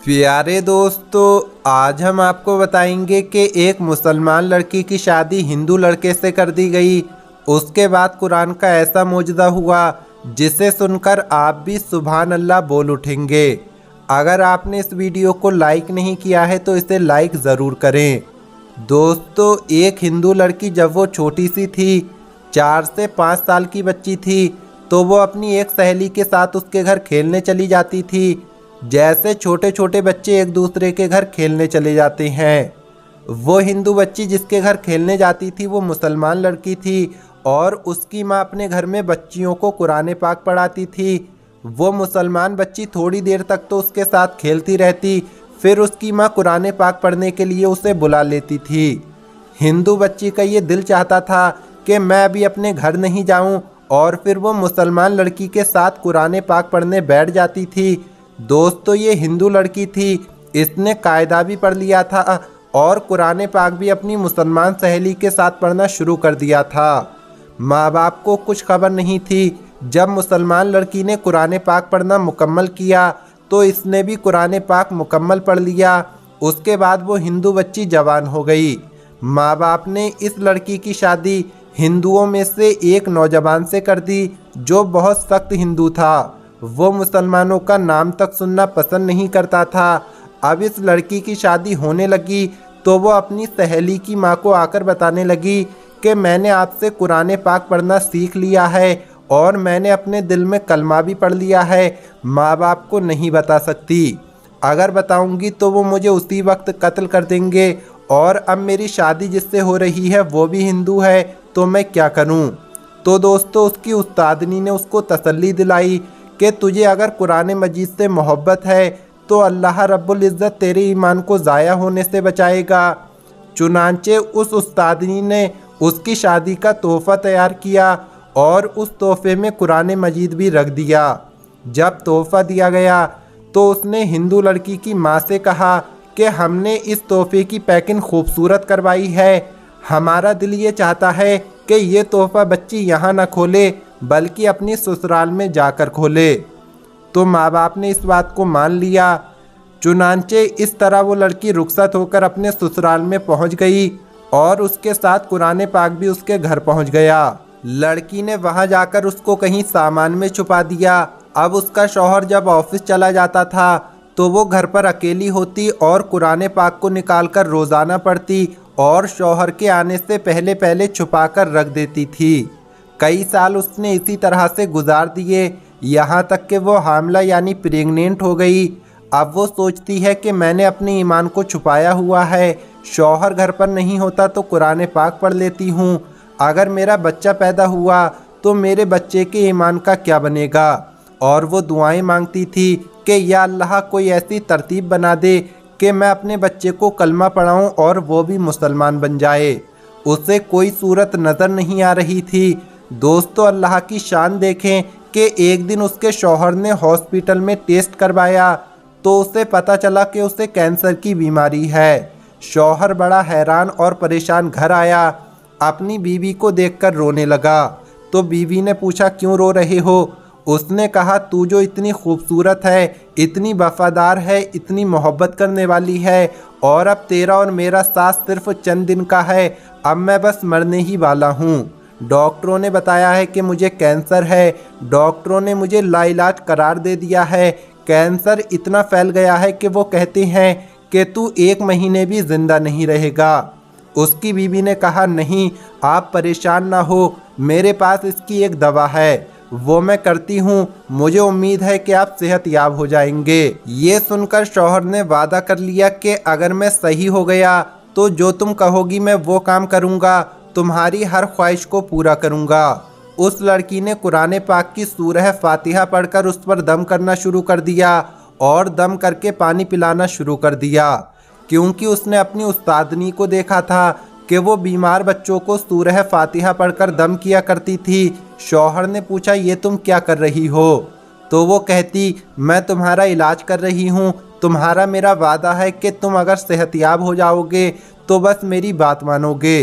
प्यारे दोस्तों, आज हम आपको बताएंगे कि एक मुसलमान लड़की की शादी हिंदू लड़के से कर दी गई। उसके बाद कुरान का ऐसा मौजज़ा हुआ जिसे सुनकर आप भी सुभान अल्लाह बोल उठेंगे। अगर आपने इस वीडियो को लाइक नहीं किया है तो इसे लाइक ज़रूर करें। दोस्तों, एक हिंदू लड़की जब वो छोटी सी थी, 4 से 5 साल की बच्ची थी, तो वो अपनी एक सहेली के साथ उसके घर खेलने चली जाती थी। जैसे छोटे छोटे बच्चे एक दूसरे के घर खेलने चले जाते हैं। वो हिंदू बच्ची जिसके घर खेलने जाती थी वो मुसलमान लड़की थी और उसकी माँ अपने घर में बच्चियों को कुरान पाक पढ़ाती थी। वो मुसलमान बच्ची थोड़ी देर तक तो उसके साथ खेलती रहती, फिर उसकी माँ कुरान पाक पढ़ने के लिए उसे बुला लेती थी। हिंदू बच्ची का ये दिल चाहता था कि मैं अभी अपने घर नहीं जाऊं, और फिर वो मुसलमान लड़की के साथ कुरान पाक पढ़ने बैठ जाती थी। दोस्तों, ये हिंदू लड़की थी, इसने कायदा भी पढ़ लिया था और कुरान पाक भी अपनी मुसलमान सहेली के साथ पढ़ना शुरू कर दिया था। माँ बाप को कुछ खबर नहीं थी। जब मुसलमान लड़की ने कुरान पाक पढ़ना मुकम्मल किया तो इसने भी कुरान पाक मुकम्मल पढ़ लिया। उसके बाद वो हिंदू बच्ची जवान हो गई। माँ बाप ने इस लड़की की शादी हिंदुओं में से एक नौजवान से कर दी जो बहुत सख्त हिंदू था। वो मुसलमानों का नाम तक सुनना पसंद नहीं करता था। अब इस लड़की की शादी होने लगी तो वो अपनी सहेली की माँ को आकर बताने लगी कि मैंने आपसे कुरान पाक पढ़ना सीख लिया है और मैंने अपने दिल में कलमा भी पढ़ लिया है। माँ बाप को नहीं बता सकती, अगर बताऊंगी तो वो मुझे उसी वक्त कत्ल कर देंगे, और अब मेरी शादी जिससे हो रही है वो भी हिंदू है, तो मैं क्या करूं। तो दोस्तों, उसकी उस्तादनी ने उसको तसल्ली दिलाई कि तुझे अगर कुरान मजीद से मोहब्बत है तो अल्लाह रब्बुल इज़्ज़त तेरे ईमान को ज़ाया होने से बचाएगा। चुनांचे उस उस्तादनी ने उसकी शादी का तोहफ़ा तैयार किया और उस तोहफ़े में कुरान मजीद भी रख दिया। जब तोहफ़ा दिया गया तो उसने हिंदू लड़की की माँ से कहा कि हमने इस तोहफ़े की पैकिंग खूबसूरत करवाई है, हमारा दिल ये चाहता है कि ये तोहफ़ा बच्ची यहाँ न खोले बल्कि अपनी ससुराल में जाकर खोले। तो माँ बाप ने इस बात को मान लिया। चुनांचे इस तरह वो लड़की रुखसत होकर अपने ससुराल में पहुँच गई और उसके साथ कुरान पाक भी उसके घर पहुँच गया। लड़की ने वहाँ जाकर उसको कहीं सामान में छुपा दिया। अब उसका शौहर जब ऑफिस चला जाता था तो वो घर पर अकेली होती और कुरान पाक को निकालकर रोज़ाना पढ़ती और शौहर के आने से पहले पहले छुपा कर रख देती थी। कई साल उसने इसी तरह से गुजार दिए, यहाँ तक कि वो हामला यानी प्रेग्नेंट हो गई। अब वो सोचती है कि मैंने अपने ईमान को छुपाया हुआ है, शौहर घर पर नहीं होता तो कुरान पाक पढ़ लेती हूँ। अगर मेरा बच्चा पैदा हुआ तो मेरे बच्चे के ईमान का क्या बनेगा। और वो दुआएं मांगती थी कि या अल्लाह कोई ऐसी तरतीब बना दे कि मैं अपने बच्चे को कलमा पढ़ाऊँ और वो भी मुसलमान बन जाए। उसे कोई सूरत नज़र नहीं आ रही थी। दोस्तों, अल्लाह की शान देखें कि एक दिन उसके शौहर ने हॉस्पिटल में टेस्ट करवाया तो उसे पता चला कि उसे कैंसर की बीमारी है। शौहर बड़ा हैरान और परेशान घर आया, अपनी बीवी को देखकर रोने लगा। तो बीवी ने पूछा, क्यों रो रहे हो। उसने कहा, तू जो इतनी खूबसूरत है, इतनी वफादार है, इतनी मोहब्बत करने वाली है, और अब तेरा और मेरा साथ सिर्फ चंद दिन का है, अब मैं बस मरने ही वाला हूँ। डॉक्टरों ने बताया है कि मुझे कैंसर है, डॉक्टरों ने मुझे लाइलाज करार दे दिया है। कैंसर इतना फैल गया है कि वो कहते हैं कि तू 1 महीने भी ज़िंदा नहीं रहेगा। उसकी बीवी ने कहा, नहीं, आप परेशान ना हो, मेरे पास इसकी एक दवा है, वो मैं करती हूँ, मुझे उम्मीद है कि आप सेहतयाब हो जाएंगे। ये सुनकर शौहर ने वादा कर लिया कि अगर मैं सही हो गया तो जो तुम कहोगी मैं वो काम करूँगा, तुम्हारी हर ख्वाहिश को पूरा करूँगा। उस लड़की ने कुरान पाक की सूरह फातिहा पढ़कर उस पर दम करना शुरू कर दिया और दम करके पानी पिलाना शुरू कर दिया, क्योंकि उसने अपनी उस्तादनी को देखा था कि वो बीमार बच्चों को सूरह फातिहा पढ़कर दम किया करती थी। शौहर ने पूछा, ये तुम क्या कर रही हो। तो वो कहती, मैं तुम्हारा इलाज कर रही हूँ, तुम्हारा मेरा वादा है कि तुम अगर सेहतयाब हो जाओगे तो बस मेरी बात मानोगे।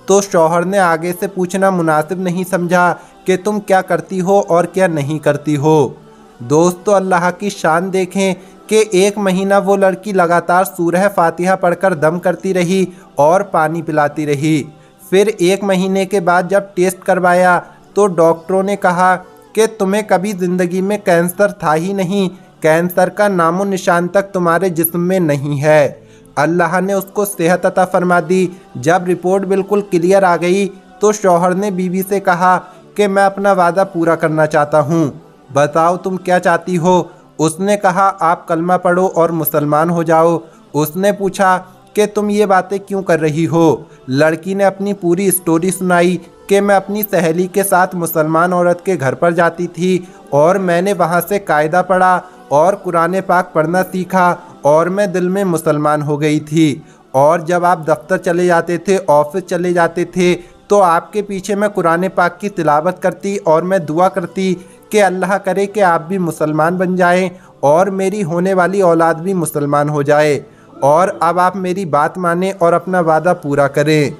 तो शौहर ने आगे से पूछना मुनासिब नहीं समझा कि तुम क्या करती हो और क्या नहीं करती हो। दोस्तों, अल्लाह की शान देखें कि 1 महीना वो लड़की लगातार सूरह फातिहा पढ़कर दम करती रही और पानी पिलाती रही। फिर 1 महीने के बाद जब टेस्ट करवाया तो डॉक्टरों ने कहा कि तुम्हें कभी ज़िंदगी में कैंसर था ही नहीं, कैंसर का नामो निशान तक तुम्हारे जिस्म में नहीं है। अल्लाह ने उसको सेहत अता फरमा दी। जब रिपोर्ट बिल्कुल क्लियर आ गई तो शौहर ने बीवी से कहा कि मैं अपना वादा पूरा करना चाहता हूँ, बताओ तुम क्या चाहती हो। उसने कहा आप कलमा पढ़ो और मुसलमान हो जाओ। उसने पूछा कि तुम ये बातें क्यों कर रही हो। लड़की ने अपनी पूरी स्टोरी सुनाई कि मैं अपनी सहेली के साथ मुसलमान औरत के घर पर जाती थी और मैंने वहाँ से कायदा पढ़ा और कुरान पाक पढ़ना सीखा और मैं दिल में मुसलमान हो गई थी। और जब आप दफ्तर चले जाते थे, ऑफिस चले जाते थे, तो आपके पीछे मैं कुरान पाक की तिलावत करती और मैं दुआ करती कि अल्लाह करे कि आप भी मुसलमान बन जाएं और मेरी होने वाली औलाद भी मुसलमान हो जाए। और अब आप मेरी बात मानें और अपना वादा पूरा करें।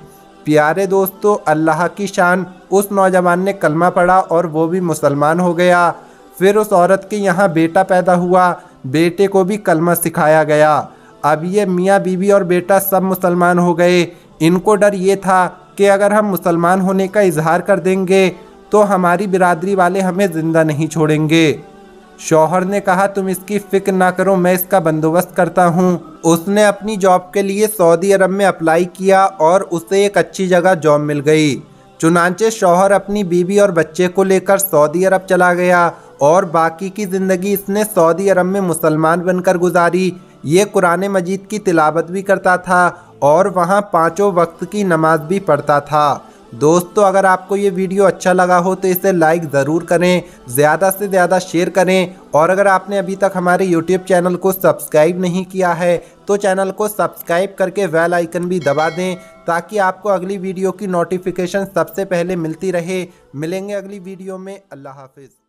प्यारे दोस्तों, अल्लाह की शान, उस नौजवान ने कलमा पढ़ा और वो भी मुसलमान हो गया। फिर उस औरत के यहाँ बेटा पैदा हुआ, बेटे को भी कलमा सिखाया गया। अब ये मियाँ बीवी और बेटा सब मुसलमान हो गए। इनको डर ये था कि अगर हम मुसलमान होने का इजहार कर देंगे तो हमारी बिरादरी वाले हमें ज़िंदा नहीं छोड़ेंगे। शौहर ने कहा तुम इसकी फ़िक्र ना करो, मैं इसका बंदोबस्त करता हूँ। उसने अपनी जॉब के लिए सऊदी अरब में अप्लाई किया और उसे एक अच्छी जगह जॉब मिल गई। चुनांचे शौहर अपनी बीवी और बच्चे को लेकर सऊदी अरब चला गया और बाकी की ज़िंदगी इसने सऊदी अरब में मुसलमान बनकर गुजारी। ये कुरान मजीद की तिलावत भी करता था और वहाँ 5 वक्त की नमाज भी पढ़ता था। दोस्तों, अगर आपको ये वीडियो अच्छा लगा हो तो इसे लाइक ज़रूर करें, ज़्यादा से ज़्यादा शेयर करें। और अगर आपने अभी तक हमारे यूट्यूब चैनल को सब्सक्राइब नहीं किया है तो चैनल को सब्सक्राइब करके बेल आइकन भी दबा दें ताकि आपको अगली वीडियो की नोटिफिकेशन सबसे पहले मिलती रहे। मिलेंगे अगली वीडियो में। अल्लाह हाफिज़।